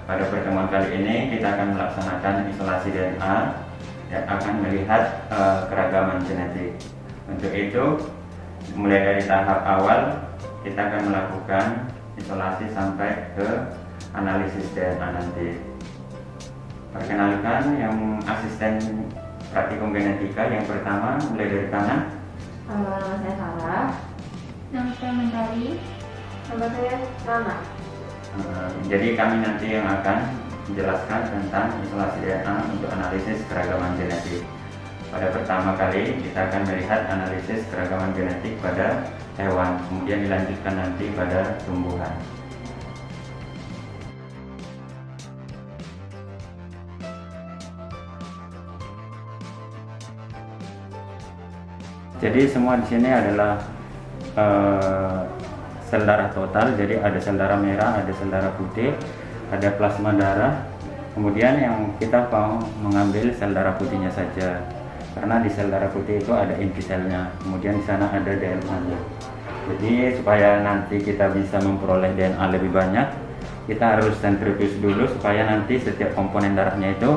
Pada pertemuan kali ini kita akan melaksanakan isolasi DNA dan akan melihat keragaman genetik. Untuk itu, mulai dari tahap awal kita akan melakukan isolasi sampai ke analisis DNA nanti. Perkenalkan yang asisten praktikum genetika yang pertama, mulai dari kanan. Nama saya Sarah. Nama saya Mentari. Nama saya Nana. Jadi kami nanti yang akan menjelaskan tentang isolasi DNA untuk analisis keragaman genetik. Pada pertama kali kita akan melihat analisis keragaman genetik pada hewan, kemudian dilanjutkan nanti pada tumbuhan. Jadi semua di sini adalah sel darah total, jadi ada sel darah merah, ada sel darah putih, ada plasma darah. Kemudian yang kita mau mengambil sel darah putihnya saja, karena di sel darah putih itu ada inti selnya, kemudian di sana ada DNA-nya. Jadi supaya nanti kita bisa memperoleh DNA lebih banyak, kita harus sentrifuge dulu supaya nanti setiap komponen darahnya itu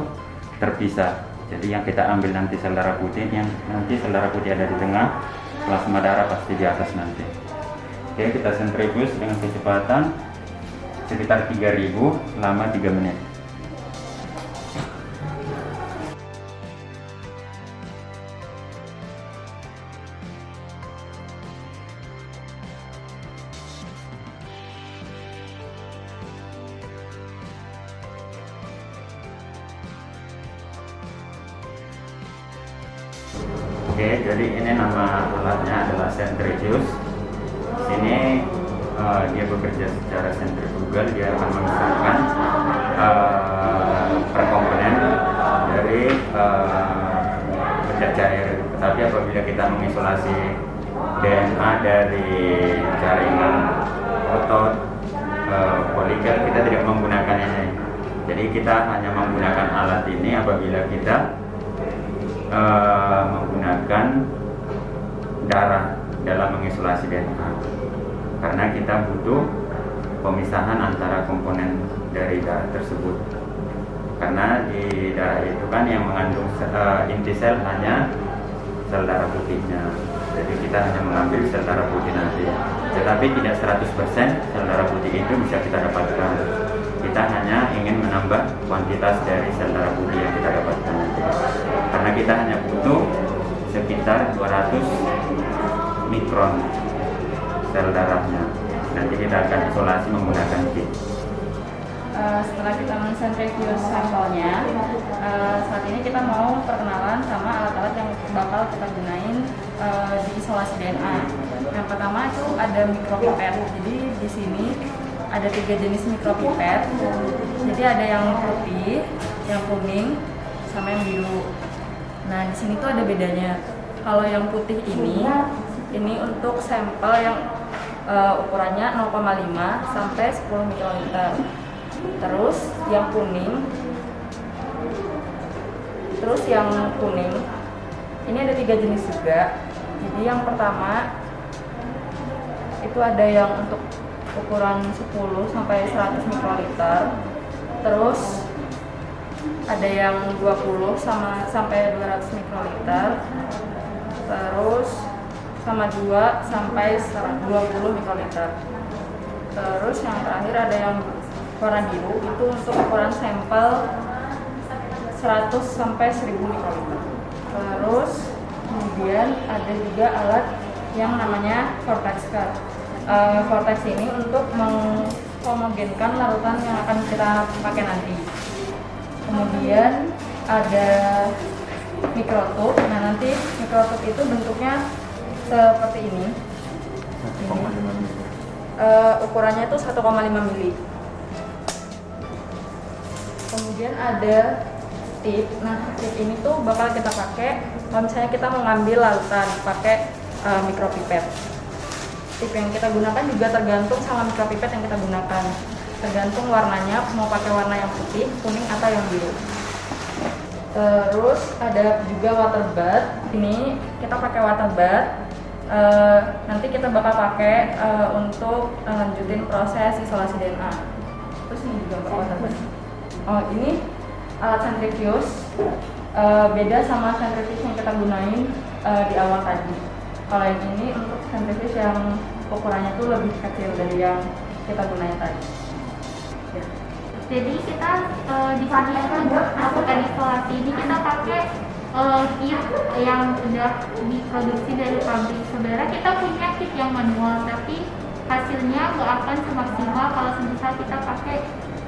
terpisah. Jadi yang kita ambil nanti sel darah putih, yang nanti sel darah putih ada di tengah, plasma darah pasti di atas nanti. Oke, kita sentrifuge dengan kecepatan sekitar 3000 selama 3 menit. Oke, jadi ini nama alatnya adalah centrifuge. Sini dia bekerja secara sentrifugal, dia akan memisahkan per komponen dari benda cair. Tetapi apabila kita mengisolasi DNA dari jaringan otot, polikel, kita tidak menggunakan ini. Jadi kita hanya menggunakan alat ini apabila kita menggunakan darah dalam mengisolasi DNA, karena kita butuh pemisahan antara komponen dari darah tersebut, karena di darah itu kan yang mengandung inti sel hanya sel darah putihnya, jadi kita hanya mengambil sel darah putih nanti, tetapi tidak 100% sel darah putih itu bisa kita dapatkan. Kita hanya ingin menambah kuantitas dari sel darah putih yang kita dapatkan nanti, karena kita hanya butuh sekitar 200 mikron sel darahnya. Nanti kita akan isolasi menggunakan kit. Setelah kita mensentrifuge sampelnya, saat ini kita mau perkenalan sama alat-alat yang bakal kita gunain di isolasi DNA. Yang pertama itu ada mikropipet. Jadi di sini ada 3 jenis mikropipet. Jadi ada yang putih, yang kuning, sama yang biru. Nah di sini tuh ada bedanya. Kalau yang putih ini untuk sampel yang ukurannya 0,5 sampai 10 mikroliter. Terus yang kuning ini ada 3 jenis juga. Jadi yang pertama itu ada yang untuk ukuran 10 sampai 100 mikroliter. Terus ada yang 20 sampai 200 mikroliter. Terus sama 2 sampai 20 mikroliter. Terus yang terakhir ada yang warna biru, itu untuk ukuran sampel 100 sampai 1000 mikroliter. Terus kemudian ada juga alat yang namanya vortex cut. Vortex ini untuk menghomogenkan larutan yang akan kita pakai nanti. Kemudian ada mikrotub. Nah nanti mikrotub itu bentuknya seperti ini. Ukurannya itu 1,5 mili. Kemudian ada tip. Nah tip ini tuh bakal kita pakai kalau misalnya kita mau ngambil larutan pakai mikropipet. Tip yang kita gunakan juga tergantung sama mikropipet yang kita gunakan. Tergantung warnanya, mau pakai warna yang putih, kuning atau yang biru. Terus ada juga water bath. Ini kita pakai water bath. Nanti kita bakal pakai untuk lanjutin proses isolasi DNA. Terus pusing juga Mbak. Oh, ini alat centrifuge. Beda sama centrifuge yang kita gunain di awal tadi. Kalau yang ini untuk centrifuge yang ukurannya tuh lebih kecil dari yang kita gunain tadi. Ya. Jadi kita di sini untuk melakukan isolasi ini kita pakai kit yang sudah diproduksi dari pabrik. Sebenarnya kita punya kit yang manual, tapi hasilnya nggak akan semaksimal kalau semisal kita pakai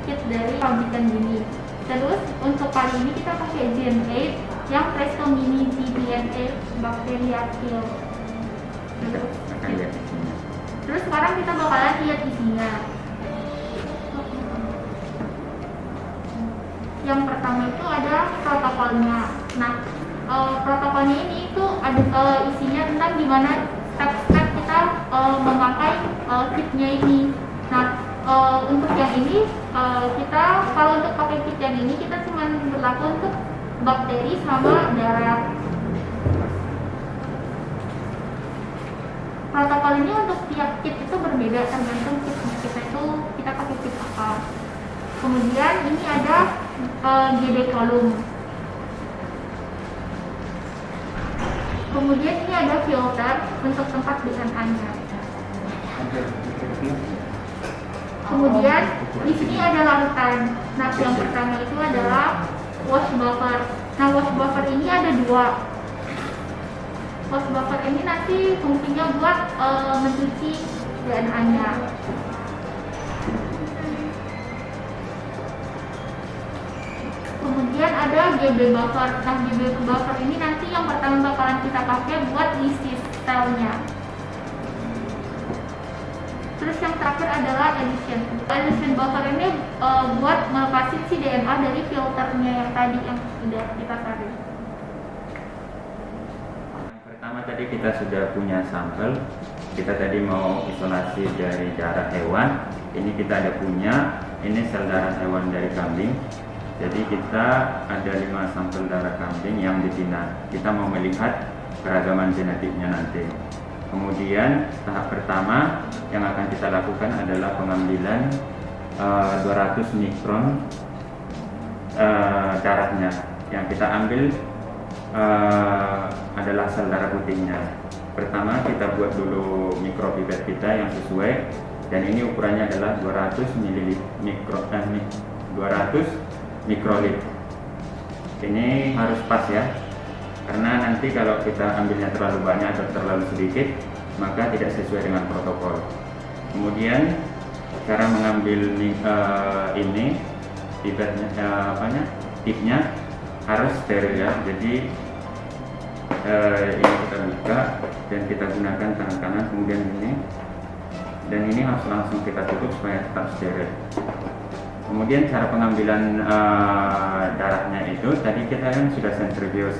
kit dari pabrikan gini. Terus untuk kali ini kita pakai Gen 8 yang Presto Mini GDNA Bacteria Kill. Terus sekarang kita bakalan lihat isinya. Yang pertama itu ada protokolnya. Nah, protokolnya ini itu ada isinya tentang gimana step-step kita memakai kitnya ini. Nah, untuk yang ini kita kalau untuk pakai kit yang ini kita cuma berlaku untuk bakteri sama darah. Protokol ini untuk tiap kit itu berbeda tergantung kit kita itu kita pakai kit apa. Kemudian ini ada GD kolom. Kemudian ini ada filter untuk tempat DNA-nya. Kemudian di sini ada larutan. Nah, yang pertama itu adalah wash buffer. Nah, wash buffer ini ada dua. Wash buffer ini nanti fungsinya buat mencuci DNA-nya. Kemudian ada GB buffer. Nah, GB buffer ini nanti yang pertama bakalan kita pakai buat isi selnya. Terus yang terakhir adalah addition. Addition buffer ini buat melepasin si DNA dari filternya yang tadi yang sudah kita tarik. Pertama tadi kita sudah punya sampel. Kita tadi mau isolasi dari darah hewan. Ini kita ada punya. Ini sel darah hewan dari kambing. Jadi kita ada 5 sampel darah kambing yang betina. Kita mau melihat keragaman genetiknya nanti. Kemudian tahap pertama yang akan kita lakukan adalah pengambilan 200 mikron darahnya. Yang kita ambil adalah sel darah putihnya. Pertama kita buat dulu mikropipet kita yang sesuai, dan ini ukurannya adalah 200 mikrolit. Ini harus pas ya, karena nanti kalau kita ambilnya terlalu banyak atau terlalu sedikit maka tidak sesuai dengan protokol. Kemudian cara mengambil ini tipnya harus steril ya. Jadi ini kita buka dan kita gunakan tangan kanan, kemudian ini, dan ini harus langsung kita tutup supaya tetap steril. Kemudian cara pengambilan darahnya itu tadi kita kan sudah sentrifuge,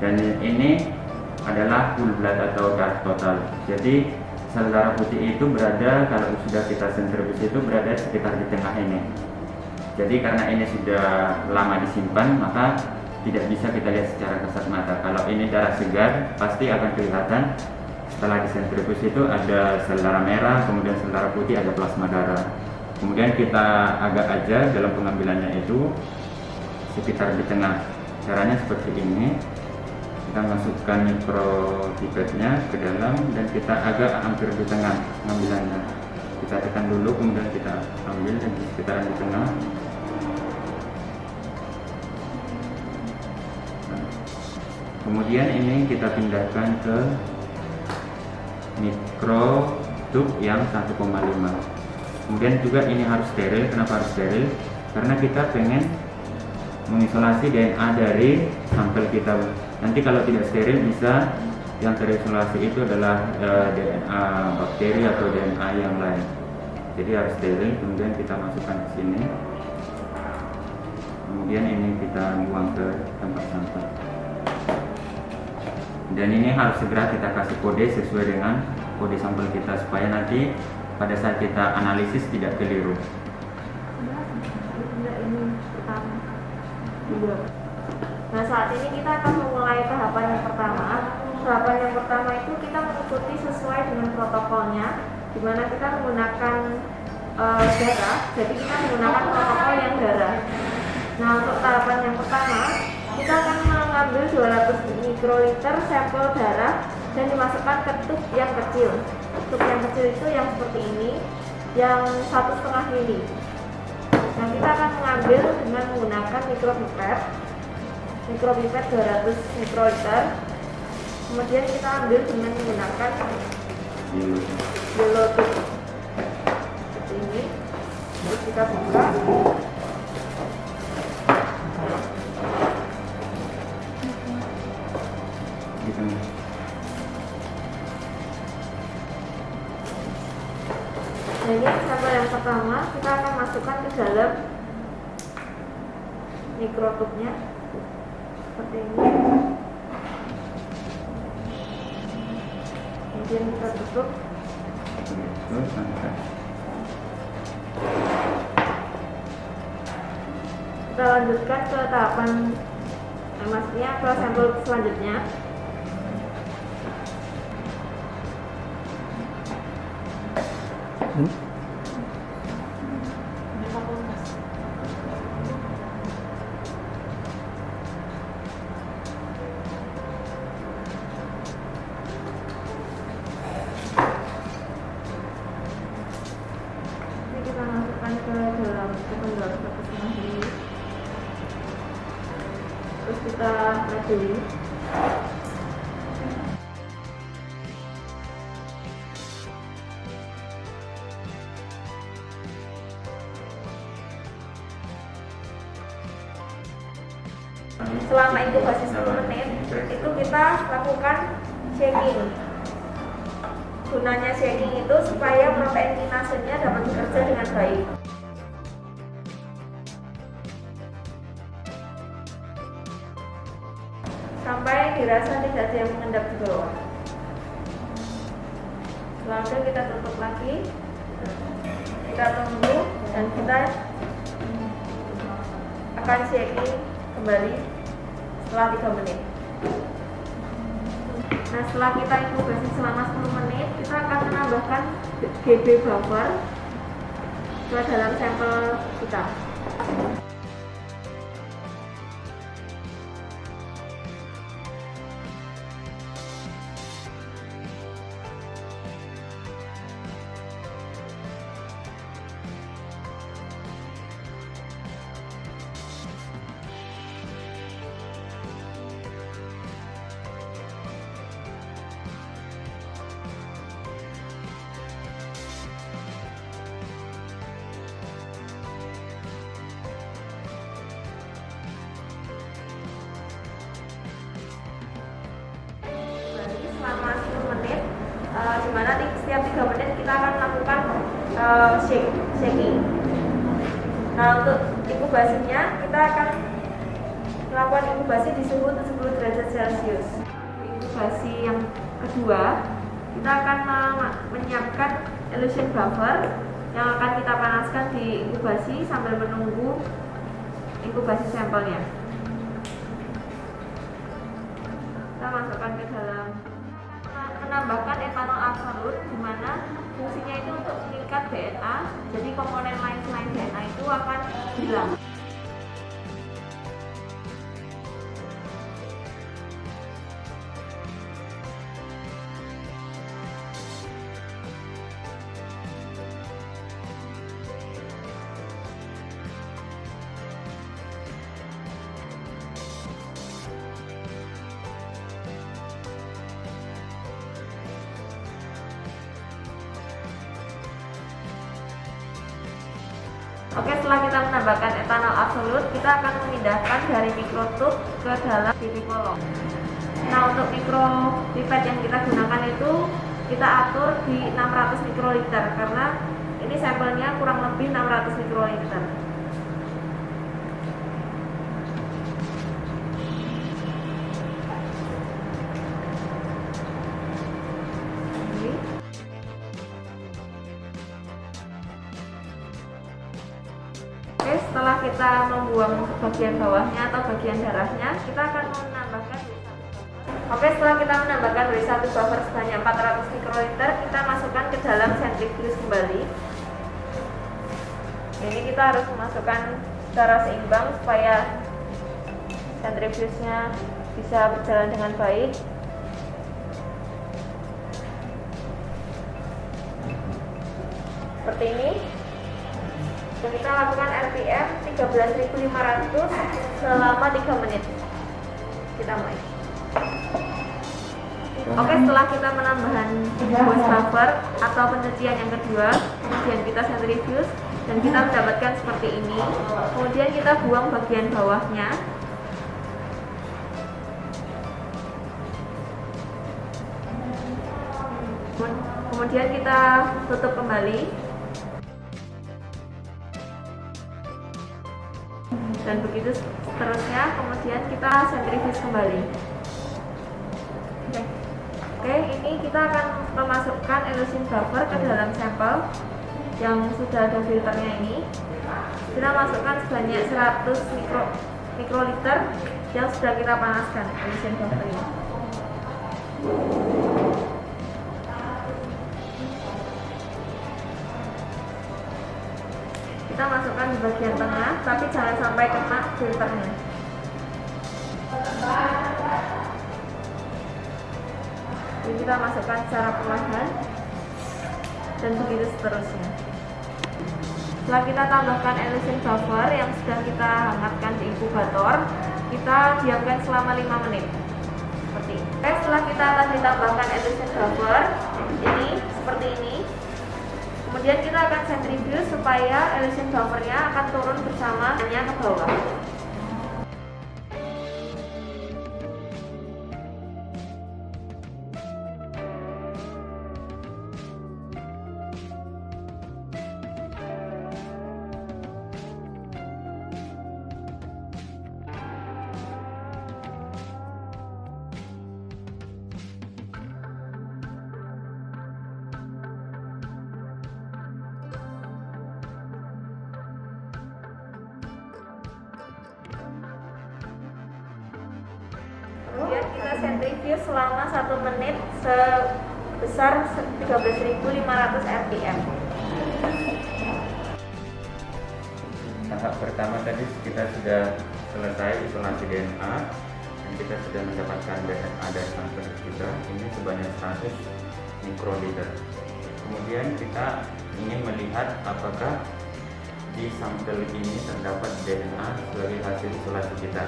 dan ini adalah whole blood atau darah total. Jadi sel darah putih itu berada, kalau sudah kita sentrifuge itu berada sekitar di tengah ini. Jadi karena ini sudah lama disimpan maka tidak bisa kita lihat secara kasat mata. Kalau ini darah segar pasti akan kelihatan. Setelah disentrifuge itu ada sel darah merah, kemudian sel darah putih, ada plasma darah. Kemudian kita agak aja dalam pengambilannya itu sekitar di tengah. Caranya seperti ini. Kita masukkan mikropipetnya ke dalam dan kita agak hampir di tengah pengambilannya. Kita tekan dulu, kemudian kita ambil dan di sekitaran di tengah. Kemudian ini kita pindahkan ke mikrotub yang 1,5. Kemudian juga ini harus steril. Kenapa harus steril? Karena kita pengen mengisolasi DNA dari sampel kita. Nanti kalau tidak steril bisa yang terisolasi itu adalah DNA bakteri atau DNA yang lain. Jadi harus steril. Kemudian kita masukkan ke sini. Kemudian ini kita buang ke tempat sampel. Dan ini harus segera kita kasih kode sesuai dengan kode sampel kita supaya nanti pada saat kita analisis tidak keliru. Nah, saat ini kita akan memulai tahapan yang pertama. Tahapan yang pertama itu kita mengikuti sesuai dengan protokolnya, di mana kita menggunakan darah, jadi kita menggunakan protokol yang darah. Nah, untuk tahapan yang pertama, kita akan mengambil 200 mikroliter sampel darah dan dimasukkan ke tub yang kecil. Tub yang kecil itu yang seperti ini, yang 1,5 mili. Nah, kita akan mengambil dengan menggunakan mikropipet 200 mikroliter. Kemudian kita ambil dengan menggunakan yellow tube seperti ini. Terus kita buka. Gitu. Nah, ini sampel yang pertama, kita akan masukkan ke dalam mikrotubnya seperti ini. Kemudian kita tutup. Terus angkat. Kita lanjutkan ke tahapan maksudnya ke sampel selanjutnya. Ini kita masukkan ke dalam kependudukan seperti ini. Terus kita labeli. Selama inkubasi 10 menit itu kita lakukan shaking. Gunanya shaking itu supaya protein kinasenya dapat bekerja dengan baik. Sampai dirasa tidak ada yang mengendap di bawah. Setelah itu kita tutup lagi, kita tunggu dan kita akan shaking kembali setelah 3 menit. Nah, setelah kita inkubasi selama 10 menit, kita akan menambahkan GB buffer ke dalam sampel kita. Selama 10 menit, di mana setiap 3 menit kita akan melakukan shaking. Nah, untuk inkubasinya kita akan melakukan inkubasi di suhu 70 derajat Celcius. Inkubasi yang kedua, kita akan menyiapkan elution buffer yang akan kita panaskan di inkubasi sambil menunggu inkubasi sampelnya. Kita masukkan ke dalam, menambahkan etanol absolut, di mana fungsinya itu untuk meningkat DNA, jadi komponen lain selain DNA itu akan hilang. Oke, setelah kita menambahkan etanol absolut, kita akan memindahkan dari mikrotub ke dalam pipi kolong. Nah, untuk mikropipet yang kita gunakan itu kita atur di 600 mikroliter karena ini sampelnya kurang lebih 600 mikroliter. Oke, setelah kita membuang bagian bawahnya atau bagian darahnya, kita akan menambahkan Oke, setelah kita menambahkan W1 buffer sebanyak 400 mikroliter, kita masukkan ke dalam sentrifuge kembali. Ini kita harus memasukkan secara seimbang supaya sentrifugenya bisa berjalan dengan baik. Seperti ini. Dan kita lakukan RPM 13.500 selama 3 menit. Kita mulai. Oke, setelah kita menambahkan hose buffer atau pencucian yang kedua, kemudian kita centrifuge dan kita mendapatkan seperti ini. Kemudian kita buang bagian bawahnya. Kemudian kita tutup kembali. Dan begitu seterusnya, kemudian kita centrifuge kembali. Oke, ini kita akan memasukkan emulsion buffer ke dalam sampel yang sudah ada filternya ini. Kita masukkan sebanyak 100 mikroliter yang sudah kita panaskan emulsion buffer ini. Kita masukkan di bagian tengah, tapi jangan sampai kena filternya. Jadi kita masukkan secara perlahan dan begitu seterusnya. Setelah kita tambahkan emulsion buffer yang sudah kita hangatkan di inkubator, kita diamkan selama 5 menit. Seperti ini. Oke, setelah kita tadi tambahkan emulsion buffer, ini seperti ini. Kemudian kita akan centrifuge supaya emulsion buffernya akan turun bersamanya ke bawah. Kemudian kita centrifuge selama 1 menit sebesar 13.500 rpm. Tahap pertama tadi kita sudah selesai isolasi DNA dan kita sudah mendapatkan DNA dari sampel kita ini sebanyak 100 mikroliter. Kemudian kita ingin melihat apakah di sampel ini terdapat DNA sebagai hasil isolasi kita.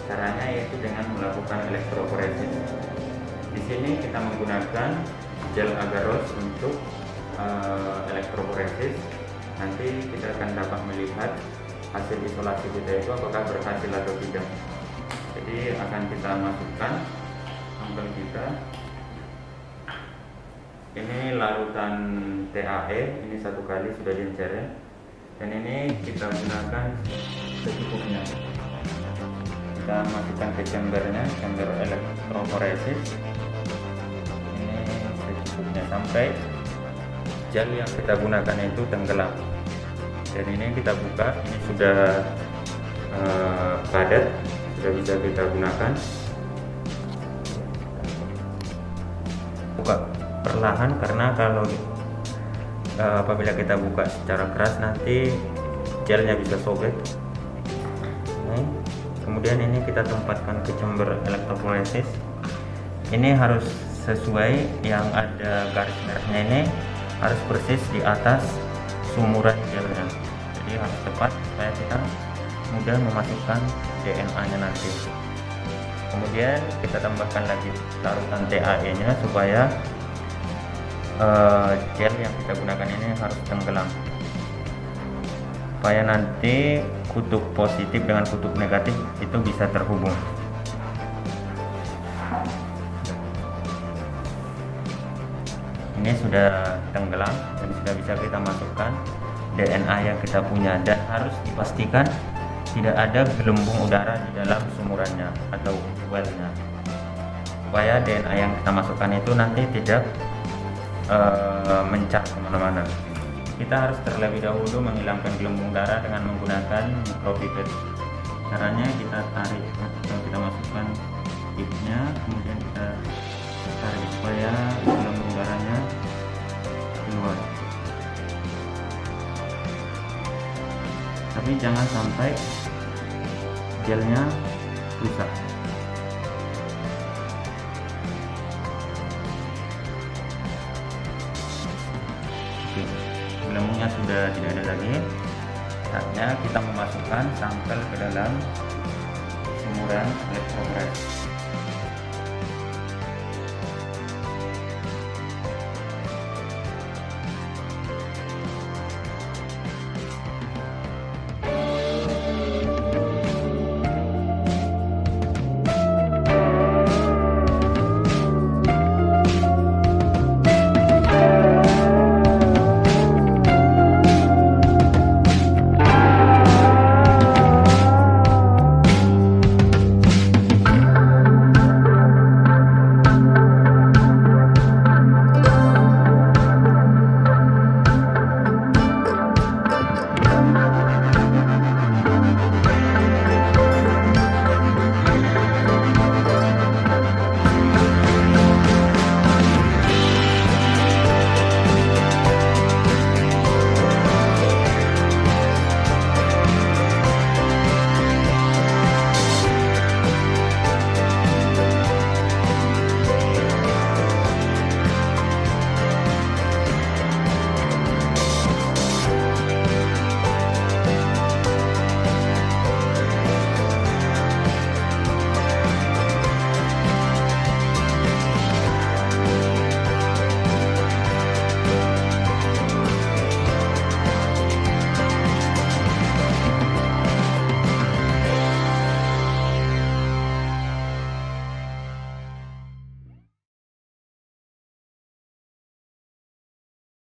Caranya yaitu dengan melakukan elektroforesis. Di sini kita menggunakan gel agarose untuk elektroforesis. Nanti kita akan dapat melihat hasil isolasi kita itu apakah berhasil atau tidak. Jadi akan kita masukkan sampel kita. Ini larutan TAE, ini 1 kali sudah diencer, dan ini kita gunakan secukupnya. Kita masukkan ke chambernya, chamber elektroforesis. Ini secukupnya sampai gel yang kita gunakan itu tenggelam. Dan ini kita buka, ini sudah padat, sudah bisa kita gunakan. Buka perlahan karena kalau apabila kita buka secara keras nanti gelnya bisa sobek. Kemudian ini kita tempatkan ke chamber elektroforesis. Ini harus sesuai yang ada garis merahnya, ini harus persis di atas sumuran gelnya. Jadi harus tepat supaya kita mudah memasukkan DNA-nya nanti. Kemudian kita tambahkan lagi larutan TAE-nya supaya gel yang kita gunakan ini harus tenggelam. Supaya nanti kutub positif dengan kutub negatif itu bisa terhubung. Ini sudah tenggelam dan sudah bisa kita masukkan DNA yang kita punya, dan harus dipastikan tidak ada gelembung udara di dalam sumurannya atau wellnya, supaya DNA yang kita masukkan itu nanti tidak mencar kemana-mana. Kita harus terlebih dahulu menghilangkan gelembung darah dengan menggunakan micropipette. Caranya kita tarik atau kita masukkan tipnya, kemudian kita tarik supaya gelembung darahnya keluar. tapi jangan sampai gelnya rusak. Oke, gelembungnya sudah tidak ada lagi. Saatnya kita memasukkan sampel ke dalam saluran elektrofresh.